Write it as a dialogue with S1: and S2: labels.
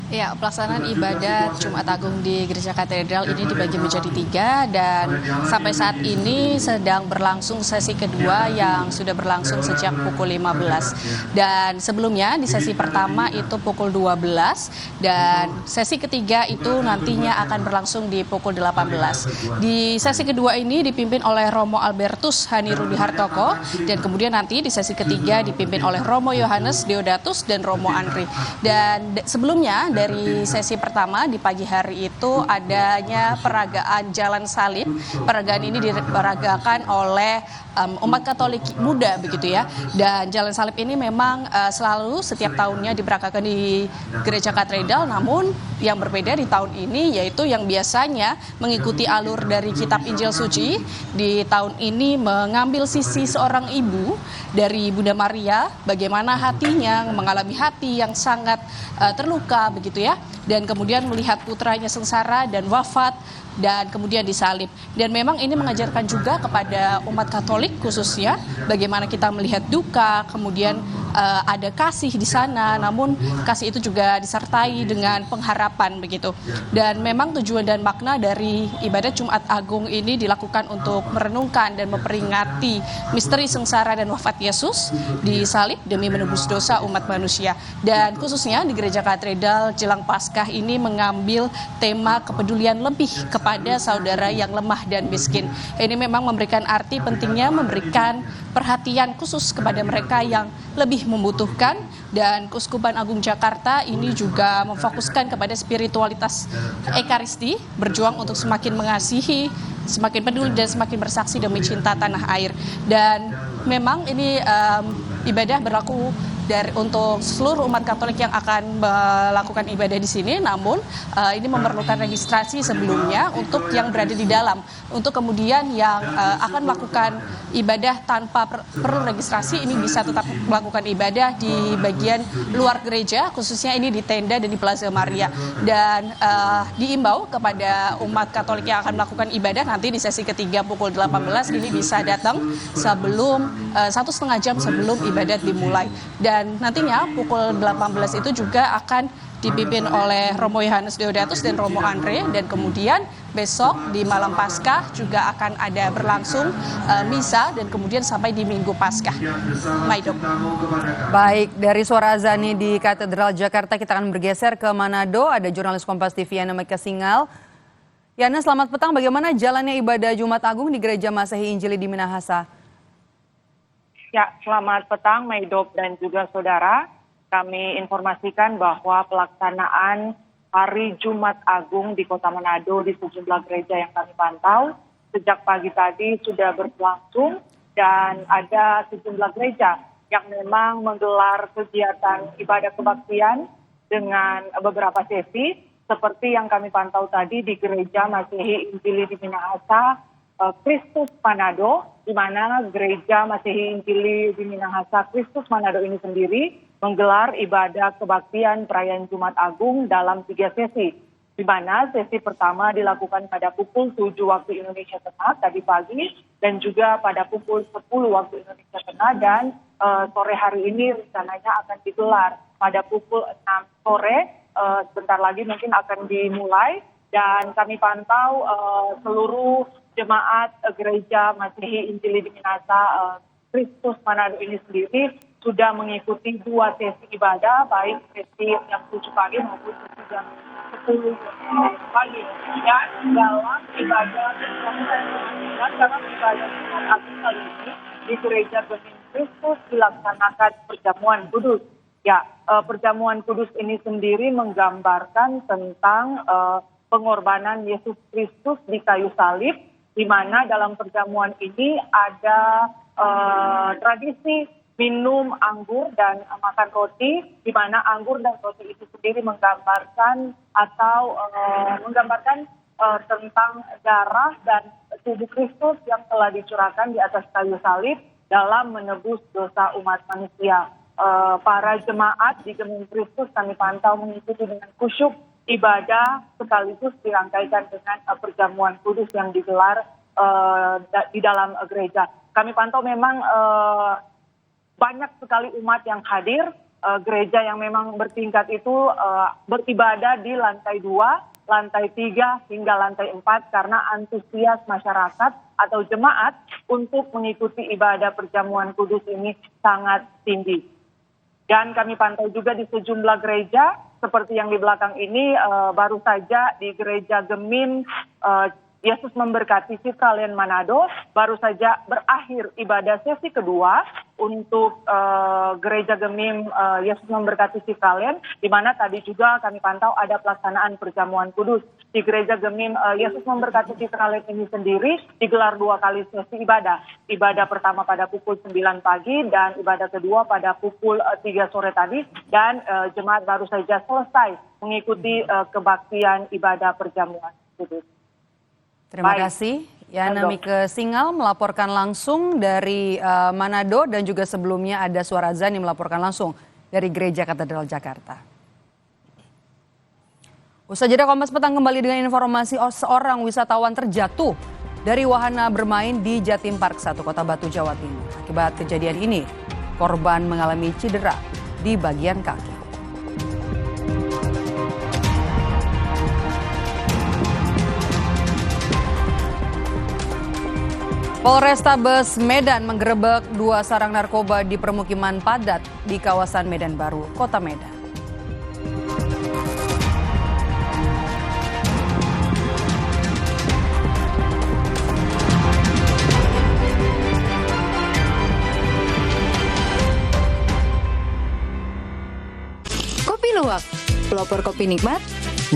S1: Ya, pelaksanaan ibadat Jumat Agung di Gereja Katedral ini dibagi menjadi tiga dan sampai saat ini sedang berlangsung sesi kedua yang sudah berlangsung sejak pukul 15. Dan sebelumnya di sesi pertama itu pukul 12 dan sesi ketiga itu nantinya akan berlangsung di pukul 18. Di sesi kedua ini dipimpin oleh Romo Albertus Hani Rudi Hartoko dan kemudian nanti di sesi ketiga dipimpin oleh Romo Yohanes Deodatus dan Romo Andri. Dan sebelumnya dari sesi pertama di pagi hari itu adanya peragaan Jalan Salib. Peragaan ini diperagakan oleh umat Katolik muda begitu ya. Dan Jalan Salib ini memang selalu setiap tahunnya diperagakan di Gereja Katedral, namun yang berbeda di tahun ini yaitu yang biasanya mengikuti alur dari Kitab Injil Suci, di tahun ini mengambil sisi seorang ibu dari Bunda Maria, bagaimana hatinya mengalami hati yang sangat terluka begitu ya, dan kemudian melihat putranya sengsara dan wafat dan kemudian disalib. Dan memang ini mengajarkan juga kepada umat Katolik khususnya bagaimana kita melihat duka, kemudian ada kasih di sana, namun kasih itu juga disertai dengan pengharapan begitu. Dan memang tujuan dan makna dari ibadat Jumat Agung ini dilakukan untuk merenungkan dan memperingati misteri sengsara dan wafat Yesus disalib demi menebus dosa umat manusia. Dan khususnya di Gereja Katedral jelang Paskah ini mengambil tema kepedulian lebih kepada saudara yang lemah dan miskin. Ini memang memberikan arti pentingnya memberikan perhatian khusus kepada mereka yang lebih membutuhkan, dan Keuskupan Agung Jakarta ini juga memfokuskan kepada spiritualitas Ekaristi, berjuang untuk semakin mengasihi, semakin peduli dan semakin bersaksi demi cinta tanah air. Dan memang ini ibadah berlaku untuk seluruh umat Katolik yang akan melakukan ibadah di sini, namun ini memerlukan registrasi sebelumnya untuk yang berada di dalam. Untuk kemudian yang akan melakukan ibadah tanpa perlu registrasi ini bisa tetap melakukan ibadah di bagian luar gereja, khususnya ini di tenda dan di Plaza Maria. Dan diimbau kepada umat Katolik yang akan melakukan ibadah nanti di sesi ketiga pukul 18 ini bisa datang sebelum 1,5 jam sebelum ibadat dimulai. Dan nantinya pukul 18 itu juga akan dipimpin oleh Romo Yohanes Deodatus dan Romo Andre, dan kemudian besok di malam Paskah juga akan ada berlangsung misa dan kemudian sampai di Minggu Paskah. Maidop.
S2: Baik, dari suara azani di Katedral Jakarta kita akan bergeser ke Manado. Ada jurnalis Kompas TV Yana Meka Singal. Yana, selamat petang. Bagaimana jalannya ibadah Jumat Agung di Gereja Masehi Injili di Minahasa?
S3: Ya, selamat petang Maidop dan juga saudara. Kami informasikan bahwa pelaksanaan Hari Jumat Agung di Kota Manado di sejumlah gereja yang kami pantau sejak pagi tadi sudah berlangsung, dan ada sejumlah gereja yang memang menggelar kegiatan ibadah kebaktian dengan beberapa sesi seperti yang kami pantau tadi di Gereja Masehi Injili di Minahasa Kristus Manado, di mana Gereja Masehi Injili di Minahasa Kristus Manado ini sendiri menggelar ibadah kebaktian perayaan Jumat Agung dalam 3 sesi, di mana sesi pertama dilakukan pada pukul 7 waktu Indonesia Tengah tadi pagi, dan juga pada pukul 10 waktu Indonesia Tengah, dan sore hari ini rencananya akan digelar pada pukul 6 sore, sebentar lagi mungkin akan dimulai. Dan kami pantau seluruh jemaat Gereja Masehi Injili di Minahasa Kristus Manado ini sendiri sudah mengikuti 2 sesi ibadah, baik sesi jam 7 pagi maupun sesi jam 10 pagi. Dan dalam ibadah dalam ibadah Jumat Agung kali ini di Gereja Bening Kristus dilaksanakan perjamuan kudus. Ya, perjamuan kudus ini sendiri menggambarkan tentang pengorbanan Yesus Kristus di kayu salib, di mana dalam perjamuan ini ada tradisi minum anggur dan makan roti, di mana anggur dan roti itu sendiri menggambarkan tentang darah dan tubuh Kristus yang telah dicurahkan di atas kayu salib dalam menebus dosa umat manusia. Para jemaat di Gemeng Kristus kami pantau mengikuti dengan khusyuk ibadah sekaligus dirangkaikan dengan perjamuan kudus yang digelar di dalam gereja. Kami pantau memang banyak sekali umat yang hadir, gereja yang memang bertingkat itu beribadah di lantai 2, lantai 3 hingga lantai 4 karena antusias masyarakat atau jemaat untuk mengikuti ibadah perjamuan kudus ini sangat tinggi. Dan kami pantau juga di sejumlah gereja seperti yang di belakang ini, baru saja di gereja Gemim Yesus Memberkati Citralen Manado baru saja berakhir ibadah sesi kedua untuk gereja Gemim Yesus Memberkati Citralen, di mana tadi juga kami pantau ada pelaksanaan perjamuan kudus. Di gereja Gemim Yesus Memberkati Citralen ini sendiri digelar 2 kali sesi ibadah. Ibadah pertama pada pukul 9 pagi dan ibadah kedua pada pukul 3 sore tadi, dan jemaat baru saja selesai mengikuti kebaktian ibadah perjamuan kudus.
S2: Terima kasih. Yana Mike Singal melaporkan langsung dari Manado, dan juga sebelumnya ada Suara Zani melaporkan langsung dari Gereja Katedral Jakarta. Usai jeda, Kompas Petang kembali dengan informasi seorang wisatawan terjatuh dari wahana bermain di Jatim Park 1 Kota Batu, Jawa Timur. Akibat kejadian ini, korban mengalami cedera di bagian kaki. Polrestabes Medan menggerebek 2 sarang narkoba di permukiman padat di kawasan Medan Baru, Kota Medan.
S4: Kopi luwak, pelopor kopi nikmat